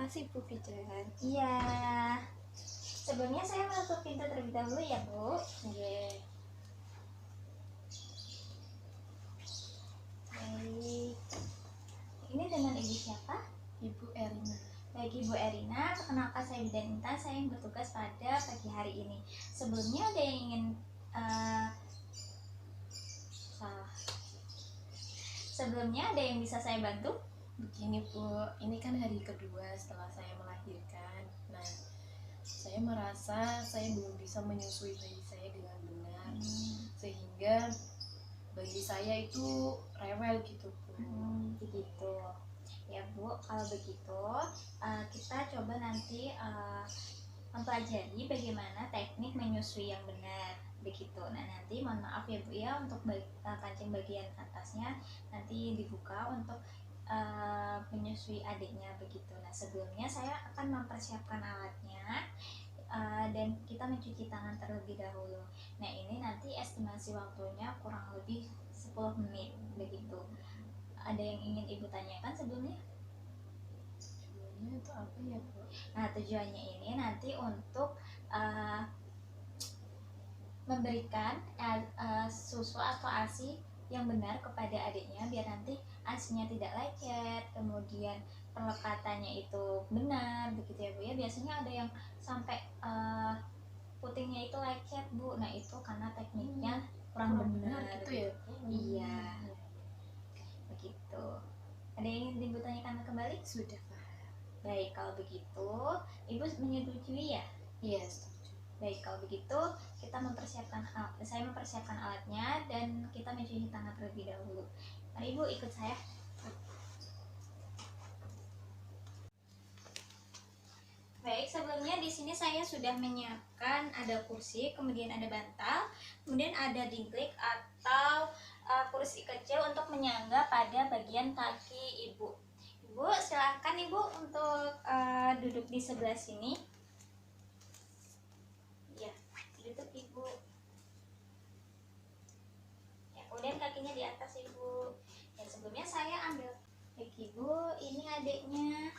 kasih Bu Pijar. Iya. Sebelumnya saya menutup pintu terlebih dahulu ya Bu. Oke. Baik. Ini dengan Ibu siapa? Ibu Erina. Baik Ibu Erina, perkenalkan saya Bidan Intan, saya yang bertugas pada pagi hari ini. Sebelumnya ada yang ingin Sebelumnya ada yang bisa saya bantu? Begini Bu, ini kan hari kedua setelah saya melahirkan. Nah, saya merasa saya belum bisa menyusui bayi saya dengan benar, sehingga bayi saya itu rewel gitu Bu. Begitu ya Bu. Kalau begitu kita coba nanti mempelajari bagaimana teknik menyusui yang benar begitu. Nah nanti mohon maaf ya Bu ya, untuk kancing bagian atasnya nanti dibuka untuk menyusui adiknya begitu. Nah sebelumnya saya akan mempersiapkan alatnya dan kita mencuci tangan terlebih dahulu. Nah ini nanti estimasi waktunya kurang lebih 10 menit begitu. Ada yang ingin Ibu tanyakan sebelumnya? Tujuannya itu apa ya Bu? Nah tujuannya ini nanti untuk memberikan susu atau ASI yang benar kepada adiknya, biar nanti ASINya tidak lecet, kemudian pelekatannya itu benar begitu ya Bu ya. Biasanya ada yang sampai putingnya itu lecet Bu. Nah itu karena tekniknya kurang benar gitu ya Bu? Iya begitu. Ada yang ingin Ibu tanyakan kembali? Sudah Pak. Baik, kalau begitu Ibu menyetujui ya? Iya, setuju. Baik, kalau begitu saya mempersiapkan alatnya dan kita mencuci tangan terlebih dahulu. Mari Ibu ikut saya. Baik, sebelumnya di sini saya sudah menyiapkan ada kursi, kemudian ada bantal, kemudian ada dingklik atau kursi kecil untuk menyangga pada bagian kaki Ibu. Ibu, silahkan Ibu untuk duduk di sebelah sini. Ya, duduk Ibu. Ya, kemudian kakinya di atas Ibu. Ya, sebelumnya saya ambil. Baik Ibu, ini adiknya.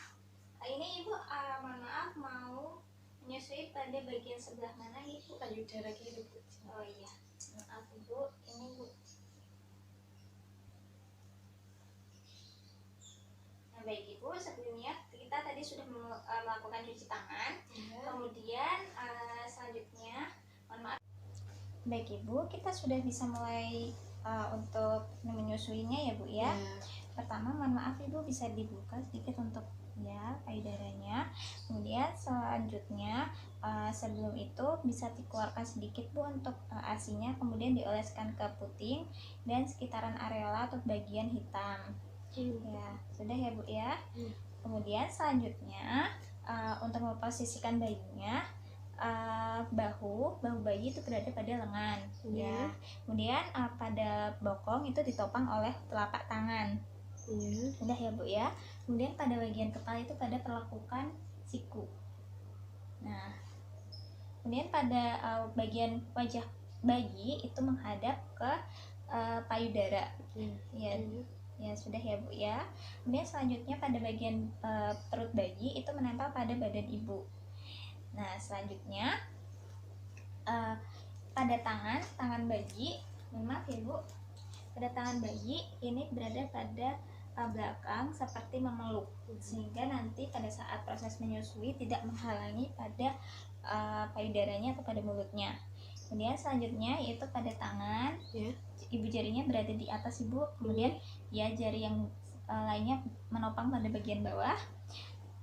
Ini Ibu, mohon maaf, mau menyusui pada bagian sebelah mana Ibu? Payudara kiri Bu. Oh iya, maaf Ibu, ini Bu. Nah baik Ibu, sebelumnya kita tadi sudah melakukan cuci tangan. Kemudian selanjutnya, mohon maaf. Baik Ibu, kita sudah bisa mulai untuk menyusuinya ya Bu ya. Pertama mohon maaf Ibu, bisa dibuka sedikit untuk ya payudaranya. Kemudian selanjutnya sebelum itu bisa dikeluarkan sedikit Bu untuk ASINya, kemudian dioleskan ke puting dan sekitaran areola atau bagian hitam. Ya, sudah ya Bu ya. Kemudian selanjutnya untuk memposisikan bayinya, bahu bayi itu berada pada lengan ya. Kemudian pada bokong itu ditopang oleh telapak tangan. Sudah ya Bu ya. Kemudian pada bagian kepala itu pada perlakukan siku. Nah, kemudian pada bagian wajah bayi itu menghadap ke payudara. Ya sudah ya Bu ya. Kemudian selanjutnya pada bagian perut bayi itu menempel pada badan Ibu. Nah selanjutnya pada tangan bayi, maaf ya Bu, pada tangan bayi ini berada pada belakang seperti memeluk, sehingga nanti pada saat proses menyusui tidak menghalangi pada payudaranya atau pada mulutnya. Kemudian selanjutnya yaitu pada tangan, Ibu jarinya berada di atas Ibu, kemudian ya jari yang lainnya menopang pada bagian bawah.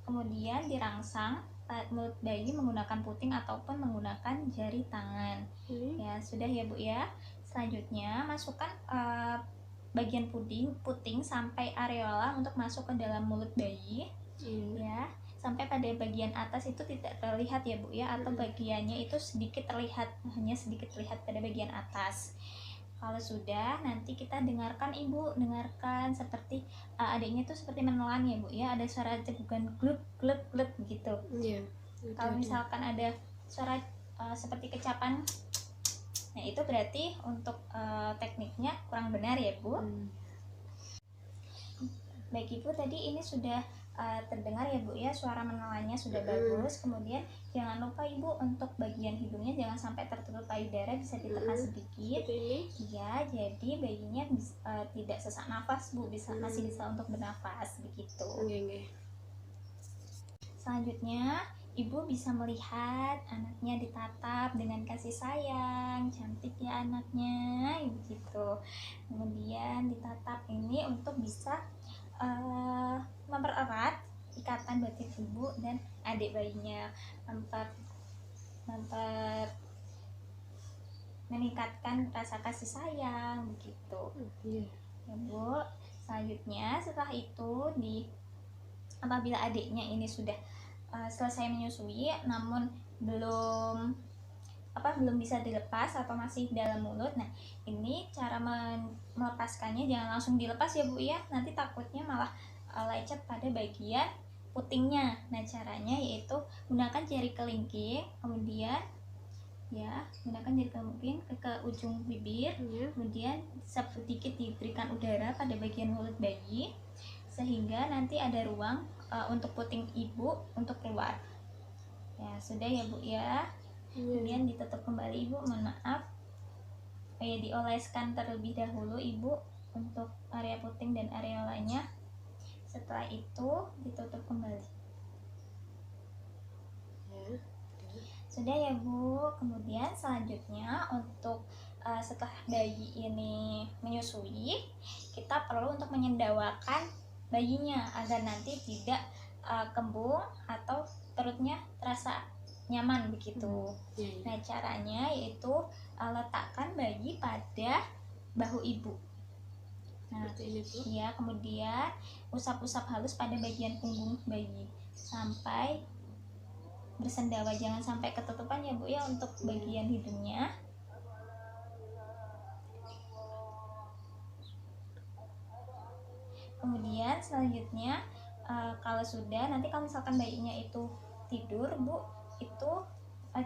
Kemudian dirangsang mulut bayi menggunakan puting ataupun menggunakan jari tangan. Ya sudah ya Bu ya. Selanjutnya masukkan bagian puting sampai areola untuk masuk ke dalam mulut bayi. Ya, sampai pada bagian atas itu tidak terlihat ya Bu ya, atau bagiannya itu sedikit terlihat, hanya sedikit terlihat pada bagian atas. Kalau sudah, nanti kita dengarkan Ibu, dengarkan seperti adiknya itu seperti menelan ya Bu ya, ada suara cegukan gluk gluk gluk gitu. Kalau misalkan ada suara seperti kecapan, nah itu berarti untuk tekniknya kurang benar ya Bu. Baik Ibu, tadi ini sudah terdengar ya Bu ya, suara menelannya sudah bagus. Kemudian jangan lupa Ibu untuk bagian hidungnya jangan sampai tertutup payudara, bisa ditekan sedikit. Iya, jadi bayinya tidak sesak nafas Bu, masih bisa untuk bernafas begitu. Selanjutnya Ibu bisa melihat anaknya ditatap dengan kasih sayang, cantik ya anaknya, begitu. Kemudian ditatap ini untuk bisa mempererat ikatan batin ibu dan adik bayinya, meningkatkan rasa kasih sayang begitu. Ya Bu. Selanjutnya setelah itu apabila adiknya ini sudah selesai menyusui namun belum bisa dilepas atau masih dalam mulut, nah ini cara melepaskannya jangan langsung dilepas ya Bu ya, nanti takutnya malah lecet pada bagian putingnya. Nah caranya yaitu gunakan jari kelingking, kemudian ya gunakan jari kelingking ke ujung bibir, kemudian sedikit diberikan udara pada bagian mulut bayi sehingga nanti ada ruang untuk puting ibu untuk keluar. Ya sudah ya Bu ya. Kemudian ditutup kembali Ibu, mohon maaf. Dioleskan terlebih dahulu Ibu untuk area puting dan area lainnya. Setelah itu ditutup kembali. Sudah ya Bu. Kemudian selanjutnya untuk setelah bayi ini menyusui, kita perlu untuk menyendawakan bayinya agar nanti tidak kembung atau perutnya terasa nyaman begitu. Nah caranya yaitu letakkan bayi pada bahu ibu. Nah ya, kemudian usap-usap halus pada bagian punggung bayi sampai bersendawa, jangan sampai ketutupan ya Bu ya untuk bagian hidungnya. Kemudian selanjutnya kalau sudah, nanti kalau misalkan bayinya itu tidur Bu, itu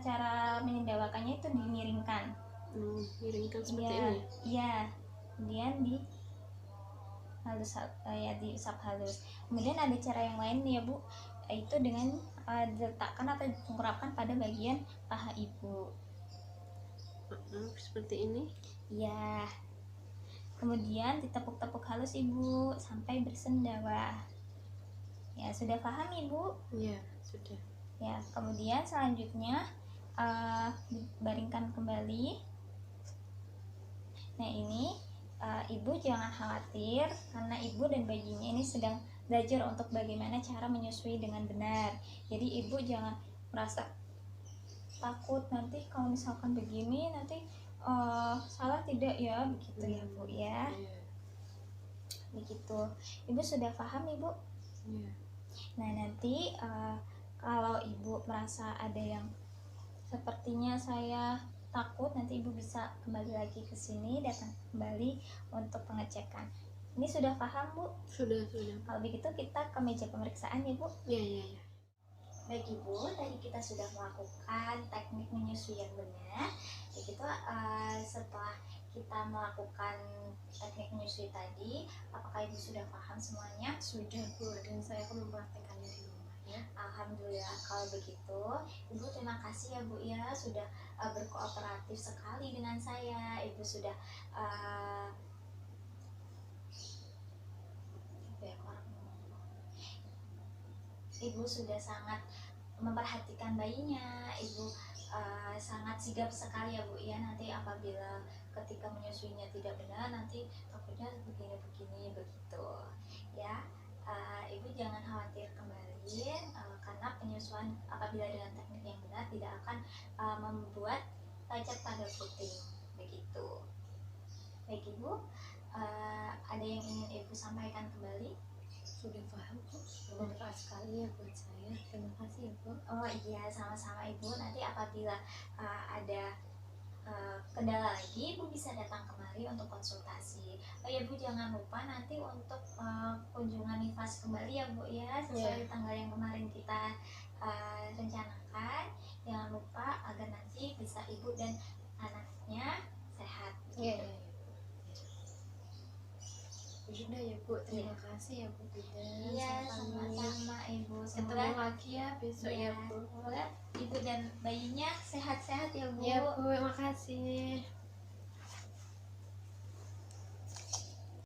cara menyendawakannya itu dimiringkan. Miringkan seperti ini? Iya, kemudian diusap halus. Kemudian ada cara yang lain ya Bu, itu dengan diletakkan atau ditungkapkan pada bagian paha ibu. Seperti ini? Iya. Kemudian ditepuk-tepuk halus Ibu sampai bersendawa. Ya, sudah paham Ibu? Iya, sudah. Ya, kemudian selanjutnya dibaringkan kembali. Nah ini Ibu jangan khawatir karena Ibu dan bayinya ini sedang belajar untuk bagaimana cara menyusui dengan benar. Jadi Ibu jangan merasa takut nanti kalau misalkan begini nanti salah tidak ya, begitu ya Bu ya. Begitu. Ibu sudah paham Ibu? Nah nanti kalau Ibu merasa ada yang sepertinya saya takut, nanti Ibu bisa kembali lagi ke sini, datang kembali untuk pengecekan. Ini sudah paham Bu? Sudah. Kalau begitu kita ke meja pemeriksaan ya Bu? Iya. Baik Ibu, tadi kita sudah melakukan teknik menyusui yang benar. Begitu setelah kita melakukan teknik menyusui tadi, apakah Ibu sudah paham semuanya? Sudah Bu, dan saya akan mempraktekannya di rumah ya. Alhamdulillah kalau begitu. Ibu terima kasih ya Bu ya, sudah berkooperatif sekali dengan saya. Ibu sudah Ibu sudah sangat memperhatikan bayinya. Ibu sangat sigap sekali ya Bu ya. Nanti apabila ketika menyusuinya tidak benar, nanti takutnya begini begitu ya. Ibu jangan khawatir kembali karena penyusuan apabila dengan teknik yang benar tidak akan membuat lecet pada puting begitu. Baik Ibu, ada yang ingin Ibu sampaikan kembali? Sudah paham kok, bermanfaat sekali ya buat saya. Terima kasih ya Bu. Oh iya, sama-sama Ibu. Nanti apabila ada kendala lagi, Ibu bisa datang kemari untuk konsultasi. Oh ya Bu, jangan lupa nanti untuk kunjungan nifas kembali ya Bu ya, sesuai tanggal yang kemarin kita rencanakan. Jangan lupa agar nanti bisa Ibu dan anaknya sehat. Iya. sudah ya Bu, terima kasih ya Bu Bidan. Iya, Sarannya. sama-sama Ibu. Ketemu Semoga lagi ya besok ya Bu. semoga Ibu dan bayinya sehat-sehat ya Bu. Ya Bu, makasih.